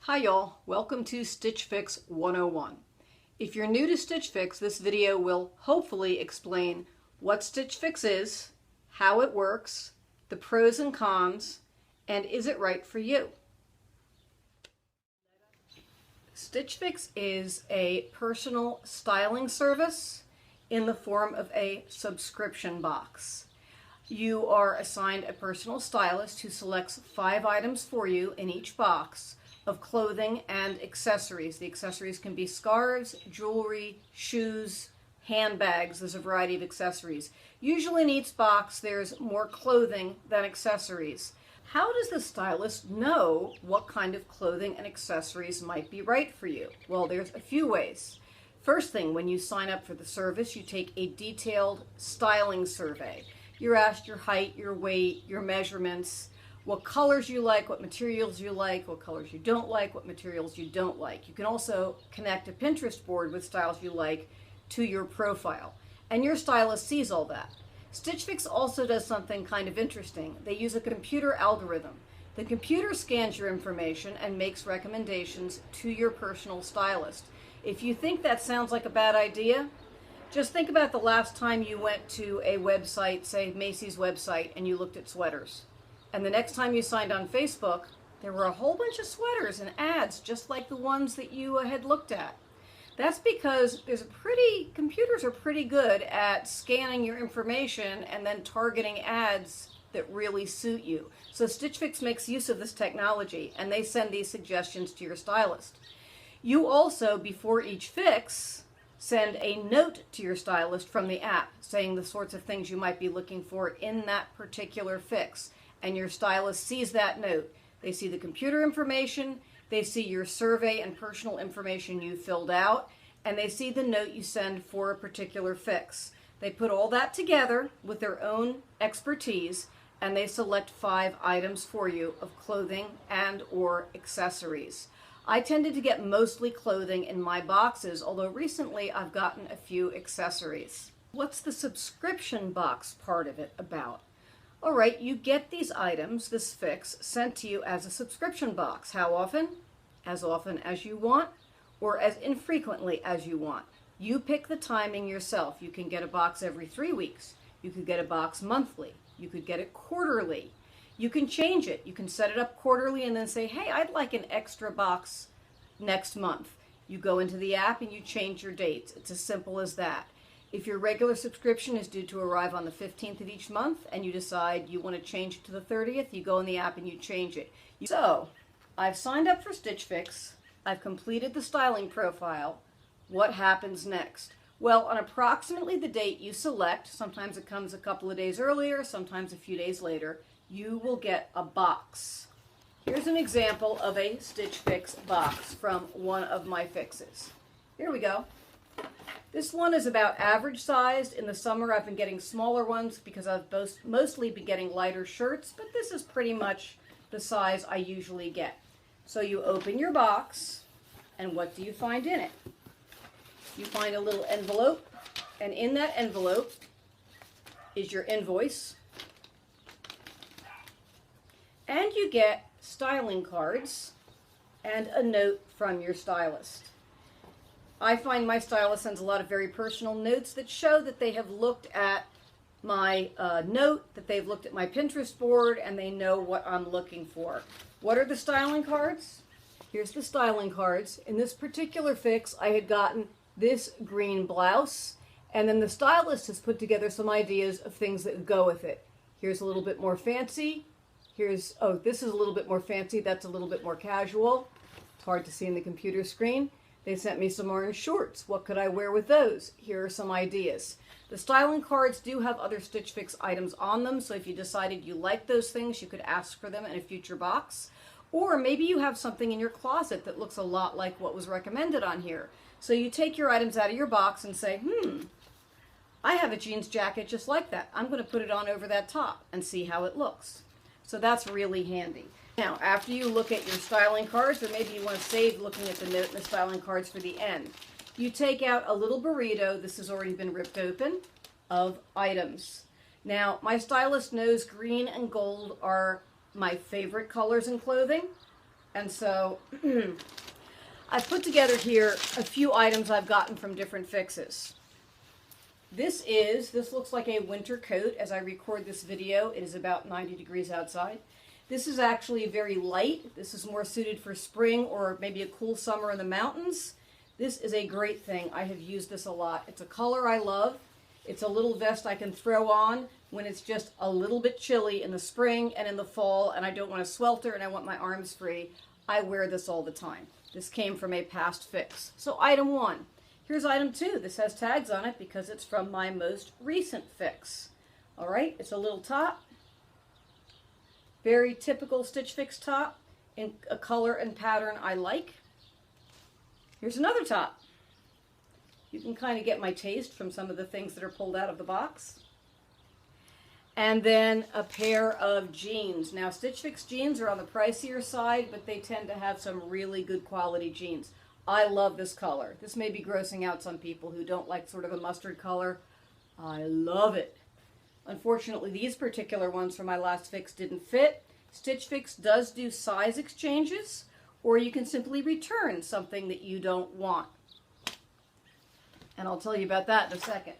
Hi y'all, welcome to StitchFix 101. If you're new to StitchFix, this video will hopefully explain what StitchFix is, how it works, the pros and cons, and is it right for you? StitchFix is a personal styling service in the form of a subscription box. You are assigned a personal stylist who selects 5 items for you in each box of clothing and accessories. The accessories can be scarves, jewelry, shoes, handbags. There's a variety of accessories. Usually in each box there's more clothing than accessories. How does the stylist know what kind of clothing and accessories might be right for you? Well, there's a few ways. First thing, when you sign up for the service, you take a detailed styling survey. You're asked your height, your weight, your measurements, what colors you like, what materials you like, what colors you don't like, what materials you don't like. You can also connect a Pinterest board with styles you like to your profile, and your stylist sees all that. StitchFix also does something kind of interesting. They use a computer algorithm. The computer scans your information and makes recommendations to your personal stylist. If you think that sounds like a bad idea, just think about the last time you went to a website, say Macy's website, and you looked at sweaters. And the next time you signed on Facebook, there were a whole bunch of sweaters and ads just like the ones that you had looked at. That's because computers are pretty good at scanning your information and then targeting ads that really suit you. So StitchFix makes use of this technology, and they send these suggestions to your stylist. You also, before each fix, send a note to your stylist from the app saying the sorts of things you might be looking for in that particular fix. And your stylist sees that note. They see the computer information, they see your survey and personal information you filled out, and they see the note you send for a particular fix. They put all that together with their own expertise, and they select 5 items for you of clothing and or accessories. I tended to get mostly clothing in my boxes, although recently I've gotten a few accessories. What's the subscription box part of it about? All right, you get these items, this fix, sent to you as a subscription box. How often? As often as you want, or as infrequently as you want. You pick the timing yourself. You can get a box every 3 weeks. You could get a box monthly. You could get it quarterly. You can change it. You can set it up quarterly and then say, hey, I'd like an extra box next month. You go into the app and you change your dates. It's as simple as that. If your regular subscription is due to arrive on the 15th of each month and you decide you want to change it to the 30th, you go in the app and you change it. So, I've signed up for StitchFix. I've completed the styling profile. What happens next? Well, on approximately the date you select, sometimes it comes a couple of days earlier, sometimes a few days later, you will get a box. Here's an example of a StitchFix box from one of my fixes. Here we go. This one is about average sized. In the summer I've been getting smaller ones because I've mostly been getting lighter shirts, but this is pretty much the size I usually get. So you open your box, and what do you find in it? You find a little envelope, and in that envelope is your invoice, and you get styling cards and a note from your stylist. I find my stylist sends a lot of very personal notes that show that they have looked at my note, that they've looked at my Pinterest board, and they know what I'm looking for. What are the styling cards? Here's the styling cards. In this particular fix, I had gotten this green blouse, and then the stylist has put together some ideas of things that go with it. Here's a little bit more fancy. This is a little bit more fancy. That's a little bit more casual. It's hard to see in the computer screen. They sent me some orange shorts. What could I wear with those? Here are some ideas. The styling cards do have other Stitch Fix items on them, so if you decided you like those things, you could ask for them in a future box. Or maybe you have something in your closet that looks a lot like what was recommended on here. So you take your items out of your box and say, I have a jeans jacket just like that. I'm going to put it on over that top and see how it looks. So that's really handy. Now, after you look at your styling cards, or maybe you want to save looking at the note and the styling cards for the end, you take out a little burrito, this has already been ripped open, of items. Now, my stylist knows green and gold are my favorite colors in clothing. And so I've put together here a few items I've gotten from different fixes. This looks like a winter coat. As I record this video, it is about 90 degrees outside. This is actually very light. This is more suited for spring or maybe a cool summer in the mountains. This is a great thing. I have used this a lot. It's a color I love. It's a little vest I can throw on when it's just a little bit chilly in the spring and in the fall and I don't want to swelter and I want my arms free. I wear this all the time. This came from a past fix. So item 1. Here's item 2. This has tags on it because it's from my most recent fix. All right, it's a little top. Very typical Stitch Fix top in a color and pattern I like. Here's another top. You can kind of get my taste from some of the things that are pulled out of the box. And then a pair of jeans. Now, Stitch Fix jeans are on the pricier side, but they tend to have some really good quality jeans. I love this color. This may be grossing out some people who don't like sort of a mustard color. I love it. Unfortunately, these particular ones from my last fix didn't fit. Stitch Fix does do size exchanges, or you can simply return something that you don't want. And I'll tell you about that in a second.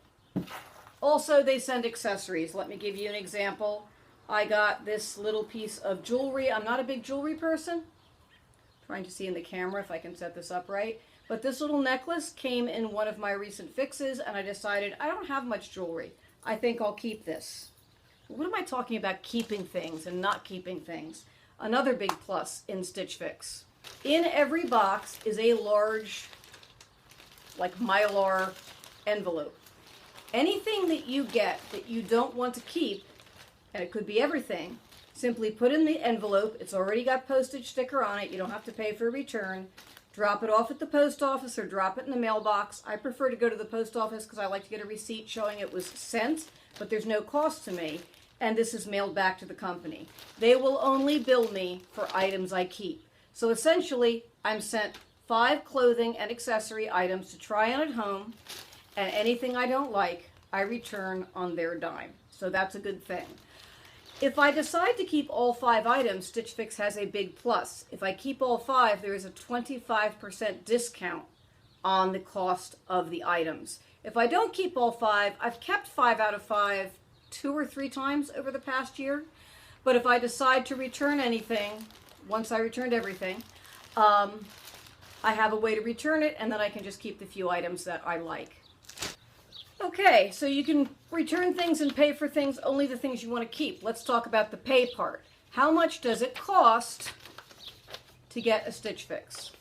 Also, they send accessories. Let me give you an example. I got this little piece of jewelry. I'm not a big jewelry person. Trying to see in the camera if I can set this up right. But this little necklace came in one of my recent fixes, and I decided I don't have much jewelry. I think I'll keep this. What am I talking about keeping things and not keeping things? Another big plus in Stitch Fix. In every box is a large, like Mylar envelope. Anything that you get that you don't want to keep, and it could be everything, simply put in the envelope. It's already got postage sticker on it. You don't have to pay for a return. Drop it off at the post office or drop it in the mailbox. I prefer to go to the post office because I like to get a receipt showing it was sent, but there's no cost to me, and this is mailed back to the company. They will only bill me for items I keep. So essentially, I'm sent 5 clothing and accessory items to try on at home, and anything I don't like, I return on their dime. So that's a good thing. If I decide to keep all 5 items, Stitch Fix has a big plus. If I keep all 5, there is a 25% discount on the cost of the items. If I don't keep all 5, I've kept 5 out of 5 2 or 3 times over the past year. But if I decide to return anything, once I returned everything, I have a way to return it, and then I can just keep the few items that I like. Okay, so you can return things and pay for things, only the things you want to keep. Let's talk about the pay part. How much does it cost to get a Stitch Fix?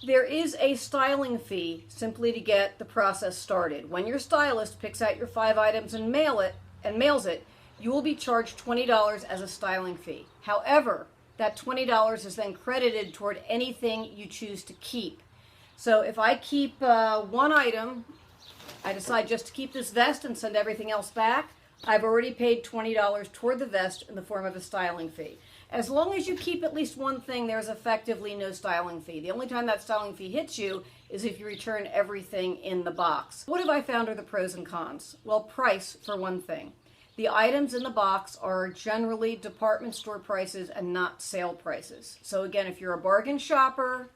There is a styling fee simply to get the process started. When your stylist picks out your 5 items and mails it, you will be charged $20 as a styling fee. However, that $20 is then credited toward anything you choose to keep. So if I keep 1 item, I decide just to keep this vest and send everything else back, I've already paid $20 toward the vest in the form of a styling fee. As long as you keep at least one thing, there's effectively no styling fee. The only time that styling fee hits you is if you return everything in the box. What have I found are the pros and cons? Well, price for one thing. The items in the box are generally department store prices and not sale prices. So again, if you're a bargain shopper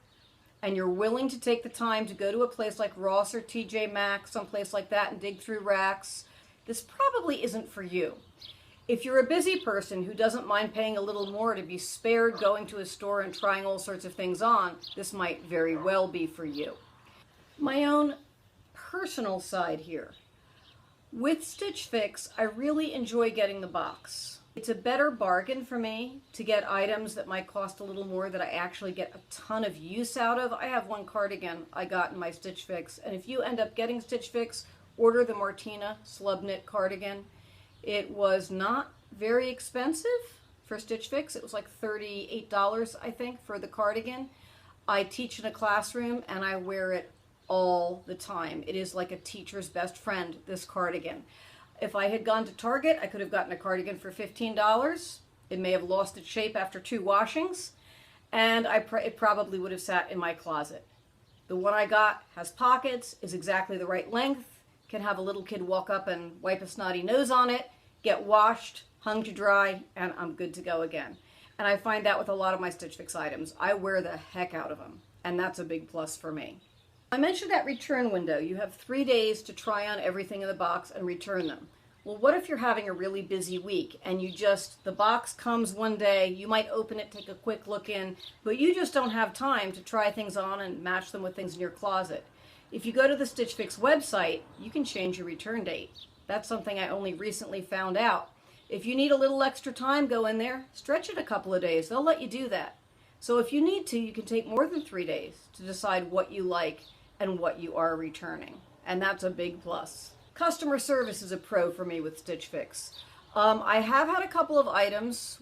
and you're willing to take the time to go to a place like Ross or TJ Maxx, someplace like that, and dig through racks, this probably isn't for you. If you're a busy person who doesn't mind paying a little more to be spared going to a store and trying all sorts of things on, this might very well be for you. My own personal side here. With Stitch Fix, I really enjoy getting the box. It's a better bargain for me to get items that might cost a little more that I actually get a ton of use out of. I have one cardigan I got in my Stitch Fix, and if you end up getting Stitch Fix, order the Martina slub knit cardigan. It was not very expensive for Stitch Fix. It was like $38, I think, for the cardigan. I teach in a classroom, and I wear it all the time. It is like a teacher's best friend, this cardigan. If I had gone to Target, I could have gotten a cardigan for $15. It may have lost its shape after 2 washings, and it probably would have sat in my closet. The one I got has pockets, is exactly the right length, can have a little kid walk up and wipe a snotty nose on it, get washed, hung to dry, and I'm good to go again. And I find that with a lot of my Stitch Fix items. I wear the heck out of them, and that's a big plus for me. I mentioned that return window. You have 3 days to try on everything in the box and return them. Well, what if you're having a really busy week and the box comes one day, you might open it, take a quick look in, but you just don't have time to try things on and match them with things in your closet. If you go to the Stitch Fix website, you can change your return date. That's something I only recently found out. If you need a little extra time, go in there, stretch it a couple of days. They'll let you do that. So if you need to, you can take more than 3 days to decide what you like and what you are returning. And that's a big plus. Customer service is a pro for me with Stitch Fix. I have had a couple of items.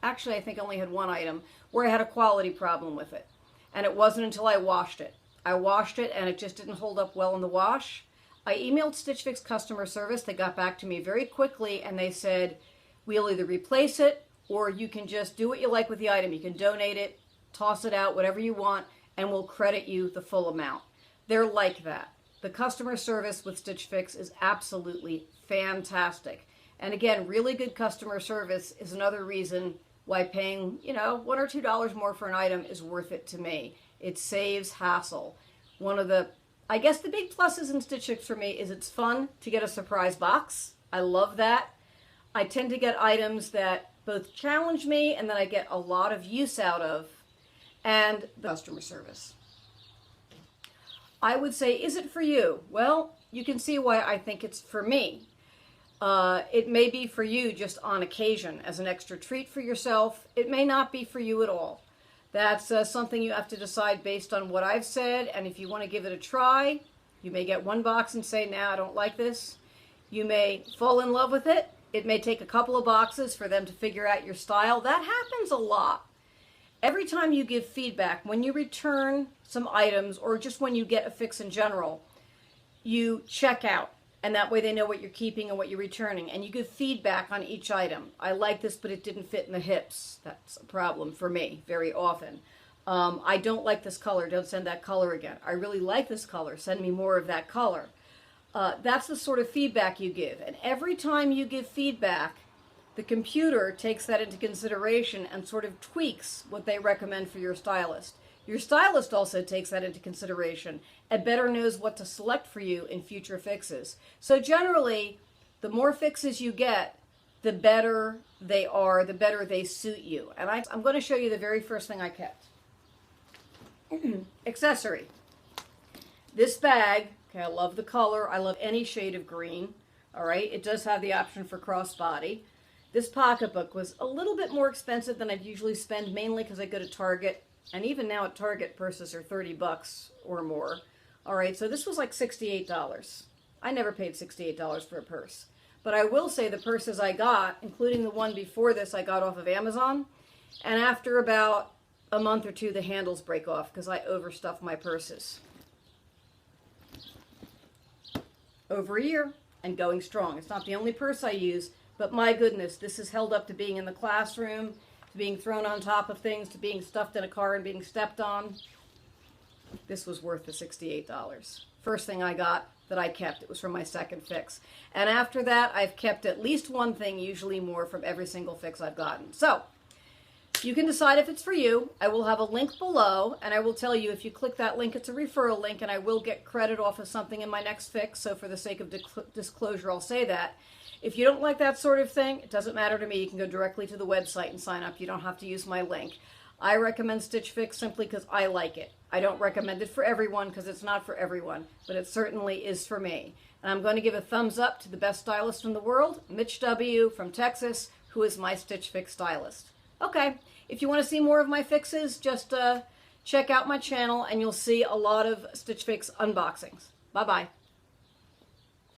Actually I think I only had one item where I had a quality problem with it. And it wasn't until I washed it. I washed it and it just didn't hold up well in the wash. I emailed Stitch Fix customer service. They got back to me very quickly and they said, we'll either replace it or you can just do what you like with the item. You can donate it, toss it out, whatever you want, and we'll credit you the full amount. They're like that. The customer service with Stitch Fix is absolutely fantastic. And again, really good customer service is another reason why paying, $1 or $2 more for an item is worth it to me. It saves hassle. I guess the big pluses in Stitch Fix for me is it's fun to get a surprise box. I love that. I tend to get items that both challenge me and that I get a lot of use out of, and the customer service. I would say, is it for you? Well, you can see why I think it's for me. It may be for you just on occasion as an extra treat for yourself. It may not be for you at all. That's something you have to decide based on what I've said, and if you want to give it a try, you may get one box and say, nah, I don't like this. You may fall in love with it. It may take a couple of boxes for them to figure out your style. That happens a lot. Every time you give feedback, when you return some items or just when you get a fix in general, you check out. And that way they know what you're keeping and what you're returning. And you give feedback on each item. I like this, but it didn't fit in the hips. That's a problem for me very often. I don't like this color. Don't send that color again. I really like this color. Send me more of that color. That's the sort of feedback you give. And every time you give feedback, the computer takes that into consideration and sort of tweaks what they recommend for your stylist. Your stylist also takes that into consideration and better knows what to select for you in future fixes. So generally, the more fixes you get, the better they are, the better they suit you. And I'm going to show you the very first thing I kept. Accessory. This bag, okay, I love the color. I love any shade of green. All right, it does have the option for crossbody. This pocketbook was a little bit more expensive than I'd usually spend, mainly because I go to Target. And even now at Target, purses are $30 or more. All right, so this was like $68. I never paid $68 for a purse. But I will say the purses I got, including the one before this I got off of Amazon, and after about a month or two, the handles break off because I overstuff my purses. Over a year and going strong. It's not the only purse I use, but my goodness, this is held up to being in the classroom, to being thrown on top of things, to being stuffed in a car and being stepped on. This was worth the $68. First thing I got that I kept, it was from my second fix. And after that, I've kept at least one thing, usually more, from every single fix I've gotten. So, you can decide if it's for you. I will have a link below, and I will tell you if you click that link, it's a referral link, and I will get credit off of something in my next fix. So for the sake of disclosure, I'll say that. If you don't like that sort of thing, it doesn't matter to me. You can go directly to the website and sign up. You don't have to use my link. I recommend Stitch Fix simply because I like it. I don't recommend it for everyone because it's not for everyone, but it certainly is for me. And I'm going to give a thumbs up to the best stylist in the world, Mitch W. from Texas, who is my Stitch Fix stylist. Okay, if you want to see more of my fixes, just check out my channel and you'll see a lot of Stitch Fix unboxings. Bye-bye.